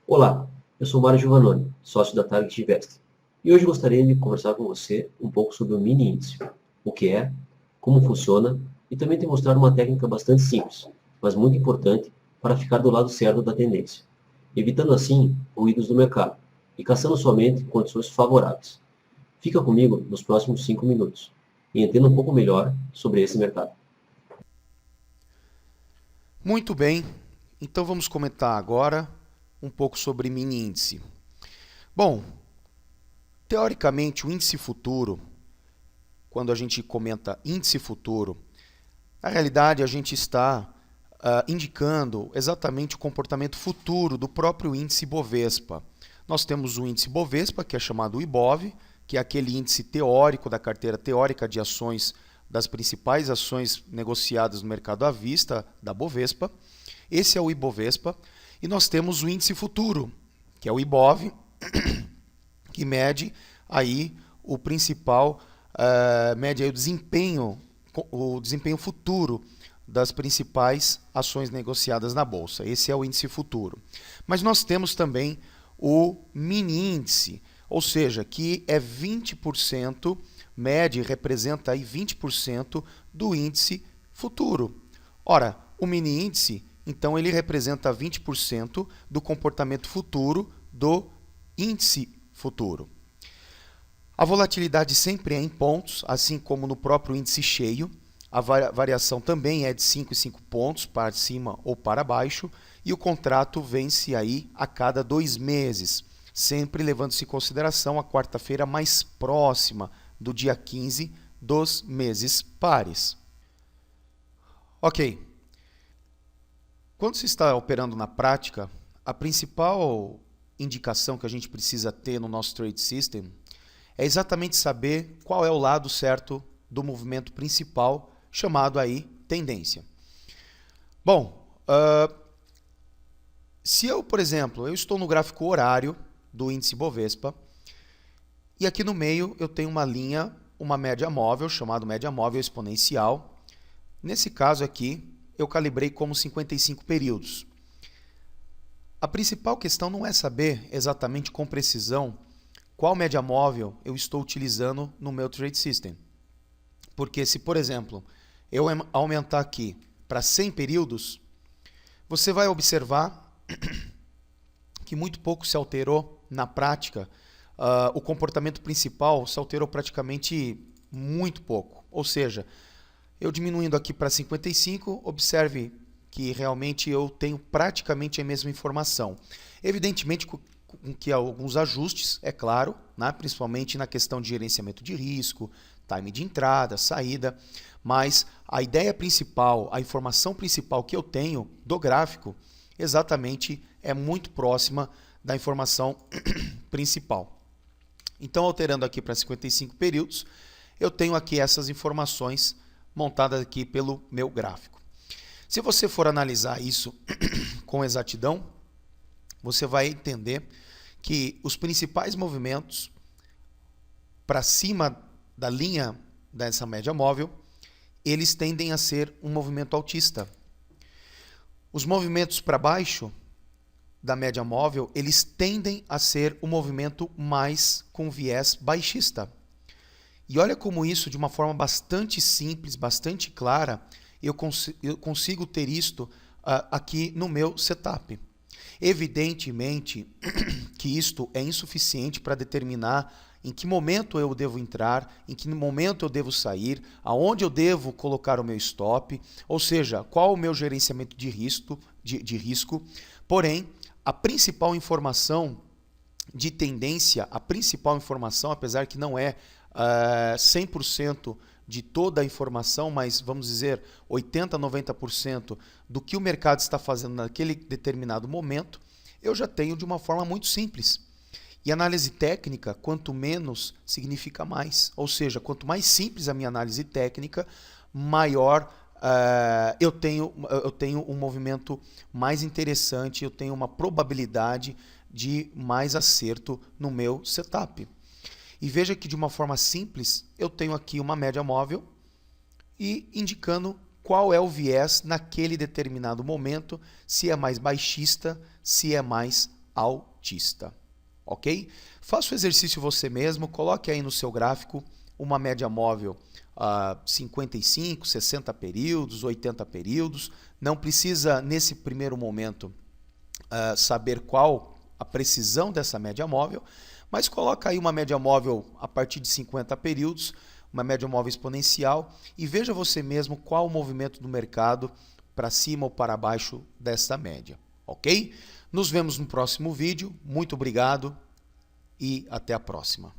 Olá, eu sou Mário Giovannoni, sócio da Target Invest. E hoje gostaria de conversar com você um pouco sobre o mini índice, o que é, como funciona e também te mostrar uma técnica bastante simples, mas muito importante para ficar do lado certo da tendência, evitando assim ruídos do mercado e caçando somente condições favoráveis. Fica comigo nos próximos 5 minutos e entenda um pouco melhor sobre esse mercado. Muito bem, então vamos comentar agora um pouco sobre mini índice. Bom, teoricamente o índice futuro, quando a gente comenta índice futuro, na realidade a gente está indicando exatamente o comportamento futuro do próprio índice Bovespa. Nós temos o índice Bovespa, que é chamado IBOV, que é aquele índice teórico da carteira teórica de ações das principais ações negociadas no mercado à vista da Bovespa. Esse é o Ibovespa. E nós temos o índice futuro, que é o IBOV, que mede aí o principal, mede aí o desempenho futuro das principais ações negociadas na Bolsa. Esse é o índice futuro. Mas nós temos também o mini índice, ou seja, que é 20%, mede e representa aí 20% do índice futuro. Ora, o mini índice, então, ele representa 20% do comportamento futuro do índice futuro. A volatilidade sempre é em pontos, assim como no próprio índice cheio. A variação também é de 5 e 5 pontos, para cima ou para baixo, e o contrato vence aí a cada 2 meses, sempre levando-se em consideração a quarta-feira mais próxima do dia 15 dos meses pares. Ok. Quando se está operando na prática, a principal indicação que a gente precisa ter no nosso trade system é exatamente saber qual é o lado certo do movimento principal, chamado aí tendência. Bom, se eu, por exemplo, eu estou no gráfico horário do índice Bovespa e aqui no meio eu tenho uma linha, uma média móvel, chamada média móvel exponencial. Nesse caso aqui, eu calibrei como 55 períodos. A principal questão não é saber exatamente com precisão qual média móvel eu estou utilizando no meu trade system. Porque se, por exemplo, eu aumentar aqui para 100 períodos, você vai observar que muito pouco se alterou na prática. O comportamento principal se alterou praticamente muito pouco. Ou seja, eu diminuindo aqui para 55, observe que realmente eu tenho praticamente a mesma informação. Evidentemente com que alguns ajustes, é claro, né? Principalmente na questão de gerenciamento de risco, time de entrada, saída, mas a ideia principal, a informação principal que eu tenho do gráfico, exatamente é muito próxima da informação principal. Então, alterando aqui para 55 períodos, eu tenho aqui essas informações montadas aqui pelo meu gráfico. Se você for analisar isso com exatidão, você vai entender que os principais movimentos para cima da linha dessa média móvel, eles tendem a ser um movimento altista. Os movimentos para baixo da média móvel, eles tendem a ser um movimento mais com viés baixista. E olha como isso, de uma forma bastante simples, bastante clara, eu consigo ter isto aqui no meu setup. Evidentemente que isto é insuficiente para determinar em que momento eu devo entrar, em que momento eu devo sair, aonde eu devo colocar o meu stop, ou seja, qual o meu gerenciamento de risco. Porém, a principal informação de tendência, a principal informação, apesar que não é 100% de toda a informação, mas vamos dizer 80, 90% do que o mercado está fazendo naquele determinado momento, eu já tenho de uma forma muito simples. E análise técnica, quanto menos, significa mais. Ou seja, quanto mais simples a minha análise técnica, maior eu tenho um movimento mais interessante, eu tenho uma probabilidade de mais acerto no meu setup. E veja que de uma forma simples, eu tenho aqui uma média móvel e indicando qual é o viés naquele determinado momento, se é mais baixista, se é mais altista, ok? Faça o exercício você mesmo, coloque aí no seu gráfico uma média móvel 55, 60 períodos, 80 períodos. Não precisa, nesse primeiro momento, saber qual a precisão dessa média móvel, mas coloca aí uma média móvel a partir de 50 períodos, uma média móvel exponencial, e veja você mesmo qual o movimento do mercado para cima ou para baixo desta média, ok? Nos vemos no próximo vídeo, muito obrigado e até a próxima.